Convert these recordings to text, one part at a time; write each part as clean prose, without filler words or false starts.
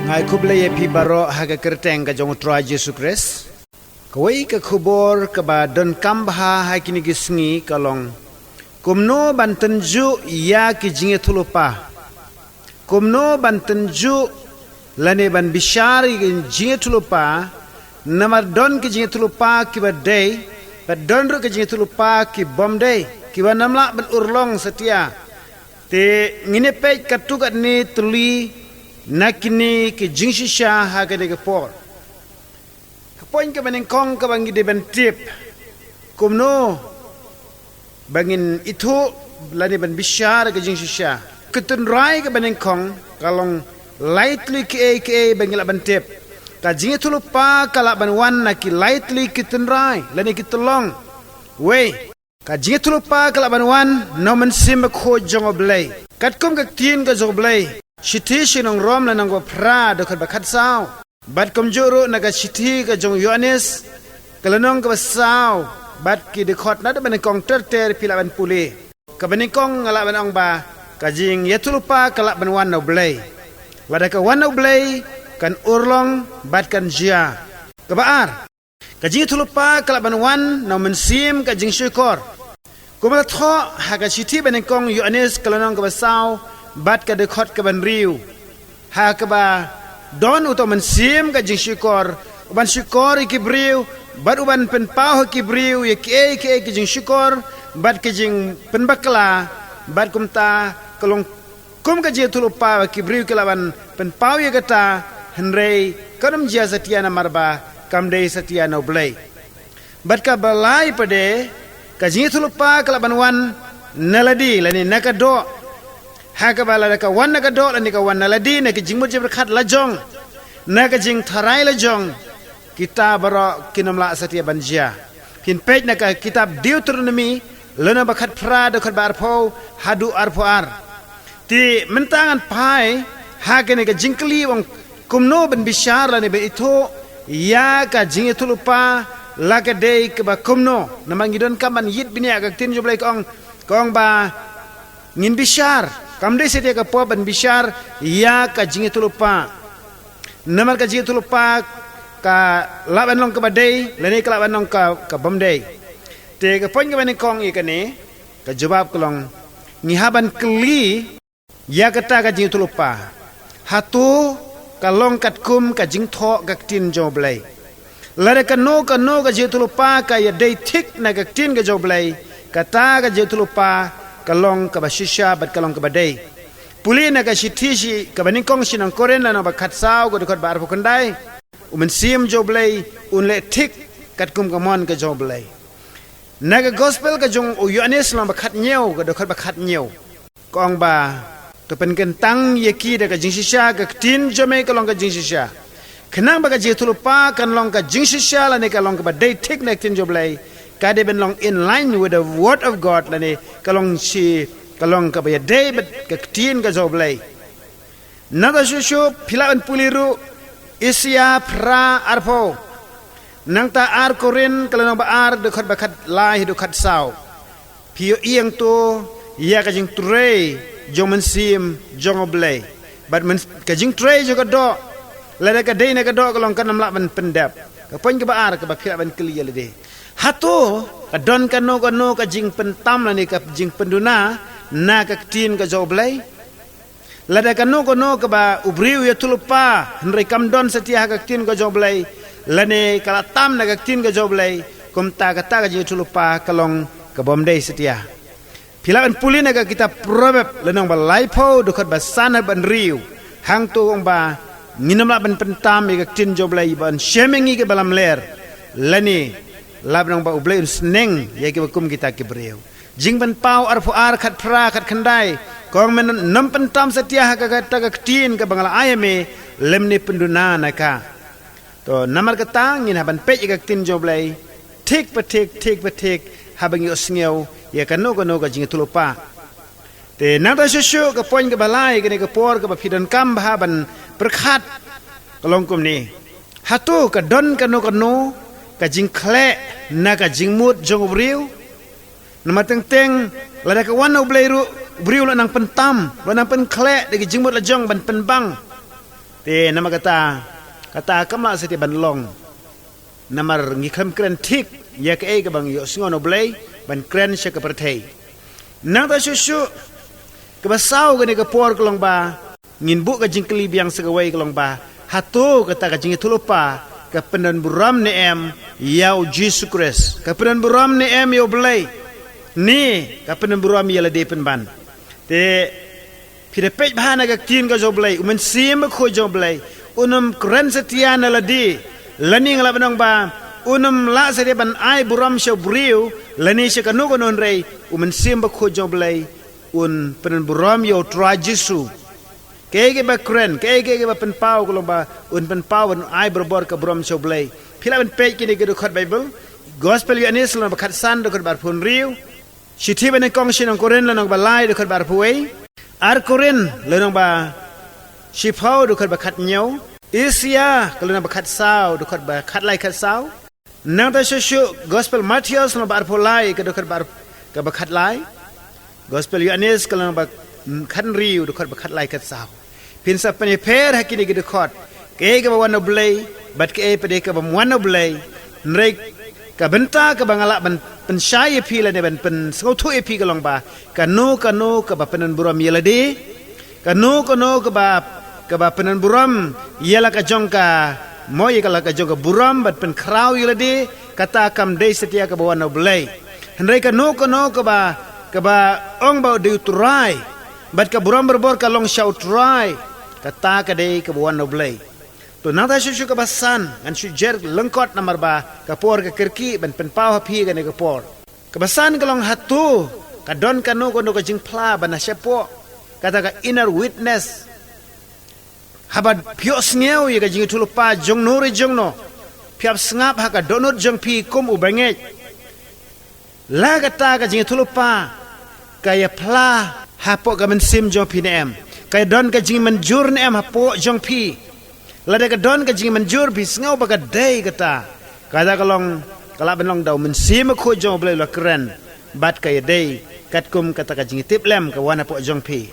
ngai kublai pi baro haga kerteng ka jong tra Yesu Kris kawai ka khubor ka ba don kambha ha kini gisngi kalong kumno bantenju ya ki jingiathuh lupa kumno bantenju lane ban bishar ki jingiathuh lupa namar don ki jingiathuh lupa ki badai ba don ro ki jingiathuh lupa ki bomdai ki ba namla ban urlong setia te ngine pe katukat ni tuli nakini ke jingshisha ha ke de por kapoin ke baning kong ka bangi de ben tip kumno bangin itu lani ban bishar ke jingshisha ketun rai ke baning kong kalong lightly ke bangi la ban tip ka jingiathuh lupa kala ban wan na ki lightly ketun rai lani kitulong we ka jingiathuh lupa kala ban wan no man sim ko jong Blei kat kum ka tin ka jong Blei Shiti shinong rom na nang pra dokhat bakhat sao bat komjoro naga shiti ka jong Yohanes kalanong ka sao bat ki dekhot na ban kong ter pila ban puli ka ban kong ngala ban ong ba ka jing yatulupa kala ban wan no Blei lada ka wan no Blei kan urlong bat kan jia ka baar ka jing yatulupa kala ban wan no mensim ka jing shikor kuma tho ha ka shiti ban kong Yohanes kalanong ka sao bat ka dekhot ka ban riu ha ka ba don uto man sim ka jing shikor uban shikor ki briu bat uban pen pau ki briu ye ke jing shikor bat ka jing pen bakla bat kumta kalong kum ka je tulupa ki briu ka laban pen pau ye kata henrei kadam jia satia na marba kam dei satia no Blei bat ka balai pade ka jing tulupa ka laban wan naladi lani nakado haka bala ka wan ka do ni ka wan ladi ne ki jingmut je berkhat lajong na ka jing tharai lajong kita baro kinamla satia banjia pin page na ka kitab Deuteronomy lena bakhat pra do khat bar pho hadu arpho ar ti mentangan pai haka ne ka jingkli wong kumno ben bishar la ne be itu ya ka jingiathuh lupa la ka dei ka ba kumno namangidon kaman yit binia ka tin jo Blei kong ba ngin bishar kamde setia ka po ban bishar ya ka jingiathuh lupa namar ka jingiathuh lupa ka laban long ka badai lani ka laban long ka bomdai te ka pon ka ban kong ikane ka jawab kolong ngihaban kli ya kata ka jingiathuh lupa hatu ka long kat kum ka jingtho ka tin jo Blei lare ka no ka jingiathuh lupa ka ya dei thik na ka tin ka jo Blei kata ka jingiathuh lupa kalong ka bashisha bat kalong ka badai puli na ka shitishi ka baning kong sinang koren la na bakhat sao ko dekot bar phukandai umen sim jo Blei unle thik kat kum ka mon ka jo Blei na ka gospel ka jong u Yohanes la bakhat nyeu ka dekot bakhat nyeu kong ba to pen kentang yeki da ka jingshisha ka tin jo me kalong ka jingshisha khenang ba ka jingiathuh lupa kan long ka jingshisha la ne ka long ka badai thik na tin jo Blei kade ben long in line with the word of God lani kalong si kalong ka baya day bet ka tin ka jo Blei naga shushu philaban puliru isya pra arpho nangta ar korin kalong ba ar dekhat bakhat lai dekhat sao pio iang to ya ka jing trei jomen sim jong Blei bat men ka jing trei jo ka do la ka day na ka do kalong kan namla ban pendap ka pon ka ba ar ka ba philaban clear le de hatu kadon kano ka jing pentam la ni ka jing penduna na ka tin ka jo Blei lada kano ka ba ubriu ya tulupa henrei kam don setia ka tin ka jo Blei lane kala tam na ka tin ka jo Blei kumta ka jing tulupa kalong ka bomdei setia pilaban puli na ka kita probab lenong ba laipo dokot ba sana ban riu hang tu ong ba nginamla ban pentam ka tin jo Blei ban shemengi ke balam ler lani lab nang ba U Blei sneng ya ki bakum kita ki breu jing ban pau arpho ar khat pra khat khandai kong men nam pentam setia ka ka tin ka bangala ayame lemni penduna na ka to namar ka tang ngin haban pe ka tin jo Blei thik pa thik habang yo sngew ya ka no ka jingiathuh lupa te nang ta shushu ka pon ka balai ka ne ka por ka ba phidan kam ba ban perkhat kalong kum ni hatu ka don ka no ka jing khle na ka jing mut jong briu nama teng lada ka wan U Blei ru briu la nang pentam la nang pen khle de jing mut la jong ban pen bang te nama kata kama seti ban long namar ngi kham kren thik ya ke ga bang yo singono blei ban kren she ka perthei nang ta shu ke ba sau ga ne ka por klong ba ngin bu ka jingkli biang segawai klong ba hatu kata ka jingi thulupa ka penan buram ne em yau Jesus Christ ka penan buram ne em yo blei ni ka penan buram ya la de pen ban te pide pej bahana ka tin ka jo blei umen sim ko jo blei unum kren setia na la di laning la benong ba unum la se de ban ai buram sho briu lani se ka no ko non rei umen sim ko jo blei un penan buram yo tra Jesus kege ba kren kege ba pen pau ko ba un pen pau un ai berbor ka buram sho blei phila ben pej kini ke khot bible gospel yo anis la ba khat san do khot bar phun riu shithi ben kong shin koren la nong ba lai do khot bar phuei ar koren le nong ba shipau do khot ba khat nyau Isia kalau nak berkat sau, dekat berkat lai kat sau. Nang ta shu gospel Matthias nak berpolai ke dekat berkat lai. Gospel Yohanes kalau nak berkat riu dekat berkat lai kat sau. Pinsa peneper hakini ke dekat. Ke bawan oblei, bat ke pede ke bawan oblei. Nrek ke benta ke bangala ban pensyai pi la ne ban pen sengothu pi ke long ba. Kano ke ba penan buram yelade. Kano ke ba penan buram ialah ka jongka moy kala ka jongka buram bat pen krau yelade kata kam dei setia ka bawan oblei hendai ka no ka ba ong ba de utrai bat ka buram berbor ka long shau try kata ka dei ka bawan oblei to nata shu ka basan an shu jer lengkot namar ba ka por ka kirki ban pen pau hapi ka ne ka por ka basan ka long hatu ka don ka no ka jing pla ban sepo kata ka inner witness habat pios ngeu ye ka jingi thulupa jong nori jong no piap sngap ha ka donut jong pi kum u banget la kata ka jingi thulupa kaya pla ha po ka men sim jong pi nem kaya don ka jingi menjur nem ha po jong pi la de ka don ka jingi menjur pi sngau ba ka dei kata ka long kala ben long dau men sim ko jong blei la kren bat kaya dei kat kum kata ka jingi tip lem ka wana po jong pi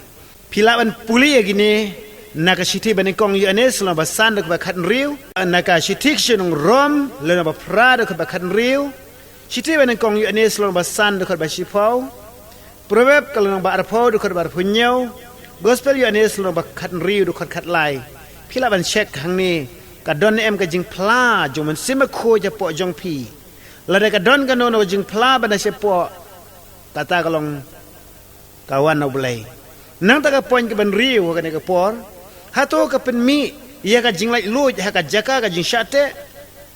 pila ban puli ye gini naka shiti bani kong Yohanes la basan dak bakhat riu naka shitik shinung rom le ba prada dak bakhat riu shiti bani kong Yohanes la basan dak ba shipau proverb kalau ba arpau dak ba punyau gospel Yohanes la bakhat riu dak khat lai phila ban check hang ni ka don em ka jing pla jong man sima kho ja po jong pi la da ka don ka no jing pla ban se po kata kalong kawan no blai nang ta ka point ka ban riu ka ne ka por hato ka pen mi ia ka jing lai luj ha ka jaka ka jing shate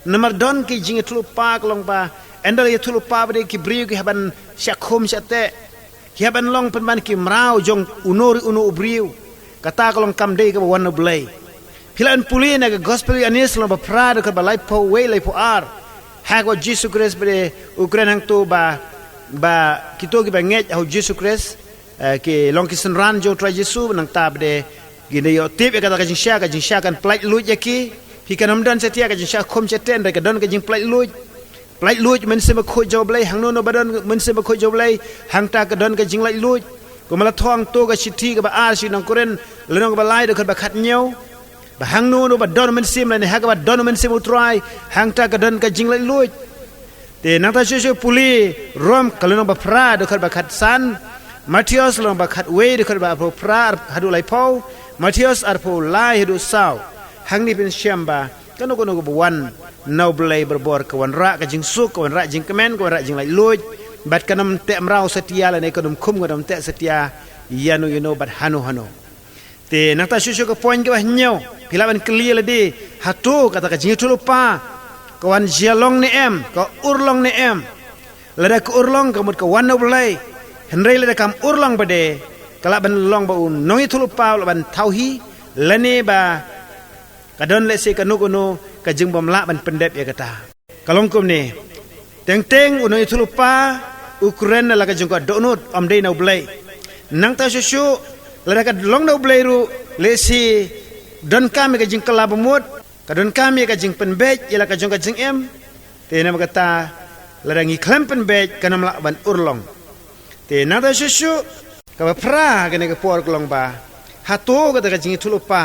namar don ki jing tulu pa klong pa endal ye tulu pa bade ki briu ki haban shakhum shate ki haban long pen man ki mrau jong unori unu briu kata klong kam dei ka wan blai pilan puli na ka gospel anis lo ba prada ka ba lai po we lai po ar ha ko Jesus Christ bade ukren hang to ba kito ki ba nget ho Jesus Christ ki long ki senran jo tra Jesus nang ta bade gini yo tip kata ka jing sha kan plait luj yaki pi kanam dan setia ka jing sha khom cheten da ka don ka jing plait luj men se ma kho jo blai hang no badon men se ma kho jo blai hang ta ka don ka jing lai luj ko mala thong to ka sithi ka ba ar si nong koren le nong ba lai do ka ba khat nyau ba hang no ba don men sim la ne ha ka ba don men sim utrai hang ta ka don ka jing lai luj te nang ta shu puli rom ka le nong ba pra do ka ba khat san Matthias long ba khat we do ka ba pro pra hadu lai pau Matthias arpo lai hidu sau hang ni pin syamba kanu buwan nau blai berbor kawan ra ka jing suk kawan ra jing kemen kawan ra jing lai luj bat kanam te mrau setia la ne kanum khum kanam te setia yanu bat hanu te nata shu ka point ka nyau pilaban clear la di hatu kata ka jing tulupa kawan jialong ni em ka urlong ni em lada ka urlong kamut kawan nau blai henrei lada kam urlong bade kala ban long ba un nongi thulu paw ban thauhi lane ba kadon le se kanu kono ka jing bom la ban pendep ya kata kalong kum ni teng unoi thulu pa ukren la ka jing ka donut om dei no blai nang ta shu la ka long no blai ru le si don kam ka jing kala bamut ka don kam ka jing penbej ya la ka jing em te na kata la ngi klem penbej kanam la ban urlong te nang ta shu ka pra ka ne ka por klong ba hatu ka ta ka jing thulu pa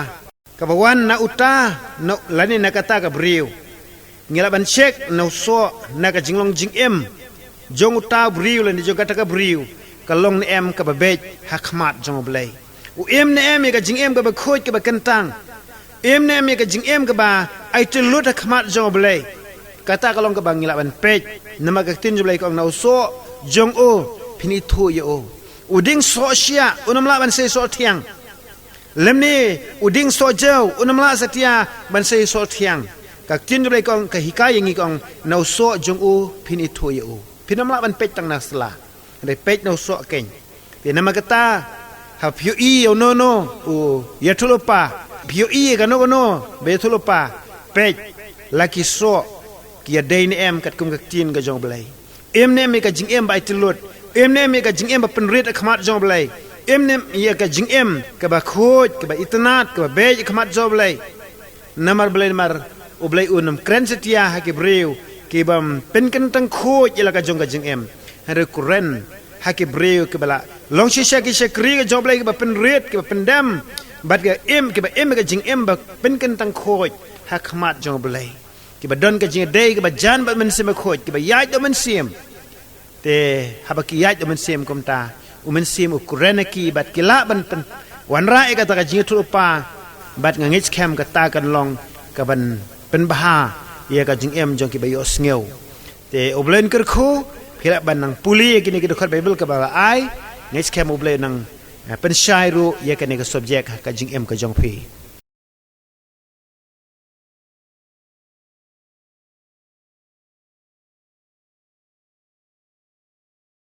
kabawan na uta na lani na kata ka briu ngila ban cek na so na ka jinglong jingem jong uta briu lani jong kata ka briu kalong ni em ka babej hakmat jong blai u em ne em ka jingem ka ba khoj ka ba kentang em ne em ka jingem ka ba ai telut hakmat jong blai kata kalong ka ba ngila ban pej nama ka tin jong blai kong na so jong o pini thu yo uding so sia unam la ban se so thiang lemni uding so jau unam la satia ban se so thiang ka tin jong blai kong ka hikai ngi kong na so jong o pini thu yo pinam la ban pej tang na sla dai pej na so keng pi nama kata ha phiu i yo no no o ya thulopa phiu i ka no no be thulopa pej laki so kia dai ni em kat kum ka tin ka jong blai em ne me ka jing em bai tilut em ne me ka jing em ba penrit khmat jong blai em ne ye ka jing em ka ba khoj ka ba itnat ka ba be khmat jong blai namar blai mar u blai unam kren setia ha ki breu ki bam pen kan tang khoj ila ka jong ka jing em hare kuren ha ki breu ki bala long shisha ki shakri ka jong blai ka ba penrit ka ba pendam bat ka em ka jing em ba pen kan tang khoj ha khmat jong blai ki ba don ka jing dei ki ba jan ba men sim khoj ki ba yai do men sim te haba ki yai do men sim kom ta u men sim u kurena ki bat ki la ban pen wan ra e ka ta ka jing thu pa bat nga ngich kem ka ta kan long ka ban pen bha ye ka jing em jong ki ba yo sngew te oblen ker khu phila ban nang puli ki ni ki khot bible ka ba ai ngich kem oblen nang pen shai ru ye ka ni ka subject ka jing em ka jong phi